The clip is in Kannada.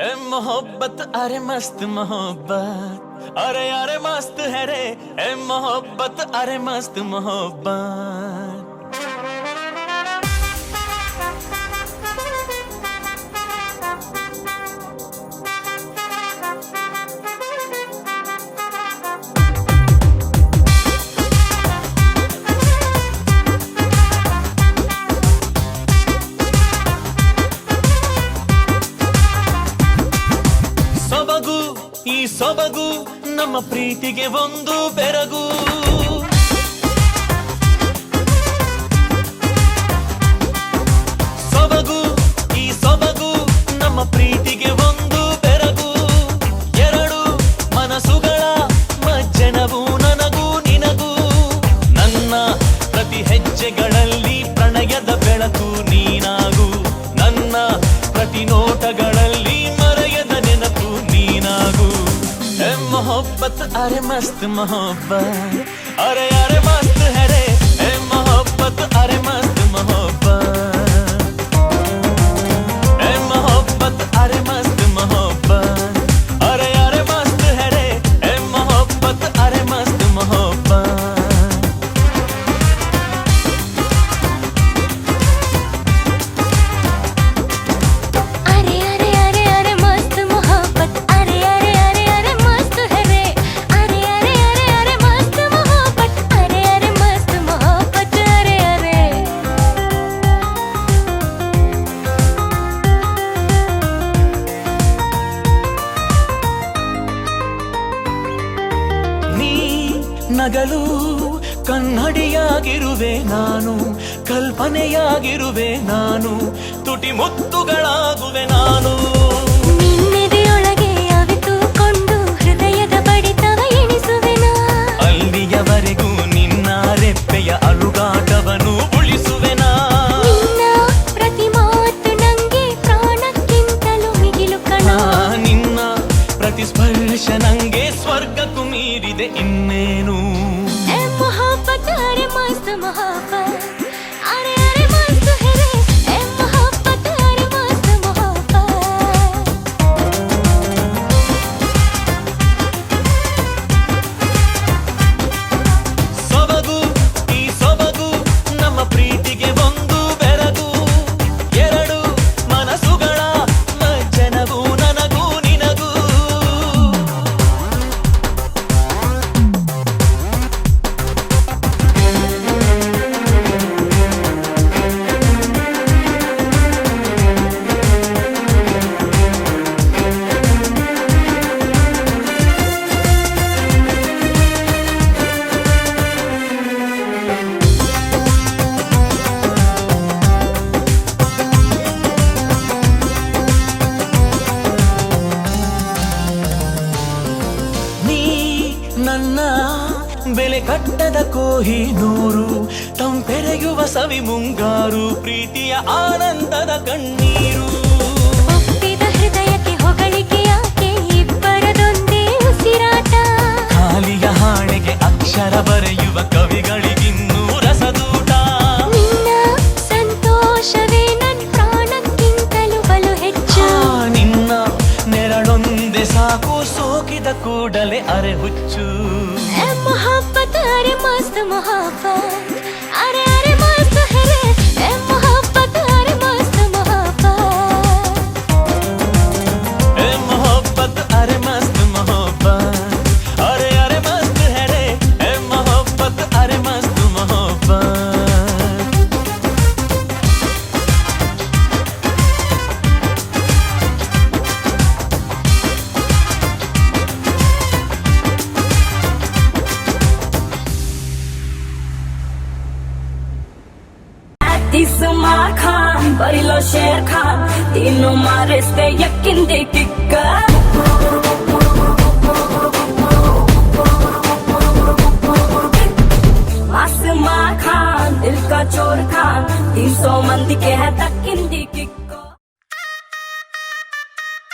ए मोहब्बत अरे मस्त मोहब्बत अरे अरे मस्त है रे ए मोहब्बत अरे मस्त मोहब्बत ಈ ಸೊಬಗು ನಮ್ಮ ಪ್ರೀತಿಗೆ ಒಂದು ಬೆರಗು ಸೊಬಗು ಈ ಸೊಬಗು ನಮ್ಮ ಪ್ರೀತಿಗೆ ಒಂದು ಬೆರಗು ಎರಡು ಮನಸ್ಸುಗಳ ಮಜ್ಜನವು ನನಗೂ ನಿನಗೂ ನನ್ನ ಪ್ರತಿ ಹೆಜ್ಜೆಗಳಲ್ಲಿ ಪ್ರಣಯದ ಬೆಳಕು ನೀನಾಗು ನನ್ನ ಪ್ರತಿ ನೋಟಗಳಲ್ಲಿ ಮರೆಯದ ನೆನಪು ನೀನಾಗು मोहब्बत अरे मस्त मोहब्बत अरे अरे मस्त है रे ए मोहब्बत अरे मस्त मोहब्बत ए मोहब्बत अरे मस्त मोहब्बत अरे अरे मस्त है रे ए मोहब्बत अरे मस्त मोहब्बत ನಗಲು ಕನ್ನಡಿಯಾಗಿರುವೆ ನಾನು ಕಲ್ಪನೆಯಾಗಿರುವೆ ನಾನು ತುಟಿ ಮುತ್ತುಗಳಾಗುವೆ ನಾನು ನಿನ್ನೆದೆಯೊಳಗೆ ಅವಿತುಕೊಂಡು ಹೃದಯದ ಬಡಿತವ ಎಣಿಸುವೆನಾ ಅಲ್ಲಿಯವರೆಗೂ ನಿನ್ನ ರೆಪ್ಪೆಯ ಅಲುಗಾಟವನ್ನು ಉಳಿಸುವೆನಾ ನಿನ್ನ ಪ್ರತಿ ಮಾತು ನಂಗೆ ಪ್ರಾಣಕ್ಕಿಂತಲೂ ಮಿಗಿಲು ಕಣ ನಿನ್ನ ಪ್ರತಿ ಸ್ಪರ್ಶ ನಂಗೆ ಸ್ವರ್ಗಕ್ಕೂ ಮೀರಿದೆ ಇನ್ನೇನು मोहब्बत अरे मस्त मोहब्बत अरे अरे मस्त है रे ए मोहब्बत अरे मस्त मोहब्बत ಸೊಬಗು ಈ ಸೊಬಗು ನಮ್ಮ ಪ್ರೀತಿಗೆ ಒಂದು ಬೆರಗು ಎರಡು ಮನಸ್ಸುಗಳ ಮಜ್ಜನವು ನನಗೂ ನಿನಗೂ ನನ್ನ ಬೆಲೆ ಕಟ್ಟದ ಕೋಹಿನೂರು ತಂಪೆರೆಯುವ ಸವಿ ಮುಂಗಾರು ಪ್ರೀತಿಯ ಆನಂದದ ಕಣ್ಣೀರು ಒಪ್ಪಿದ ಹೃದಯಕ್ಕೆ ಹೊಗಳಿಕೆ ಯಾಕೆ ಇಬ್ಬರದೊಂದೇ ಉಸಿರಾಟ ಖಾಲಿಯ ಹಾಳೆಗೆ ಅಕ್ಷರ ಬರೆಯುವ ಕವಿಗಳಿಗಿನ್ನೂ ರಸದೂಟ ನಿನ್ನ ಸಂತೋಷವೇ ನನ್ನ ಪ್ರಾಣಕ್ಕಿಂತಲೂ ಬಲು ಹೆಚ್ಚು ನಿನ್ನ ನೆರಳೊಂದೆ ಸಾಕು ಸೋಕಿದ ಕೂಡಲೇ ಅರೆ ಹುಚ್ಚು मोहब्बत अरे मस्त मोहब्बत अरे अरे मस्त है रे ए मोहब्बत अरे मस्त मोहब्बत ए मोहब्बत अरे मस्त मोहब्बत अरे अरे मस्त है रे ए मोहब्बत अरे मस्त मोहब्बत Ismail Khan, Barilo Sher Khan, Tino Mares de Yakin de Kika.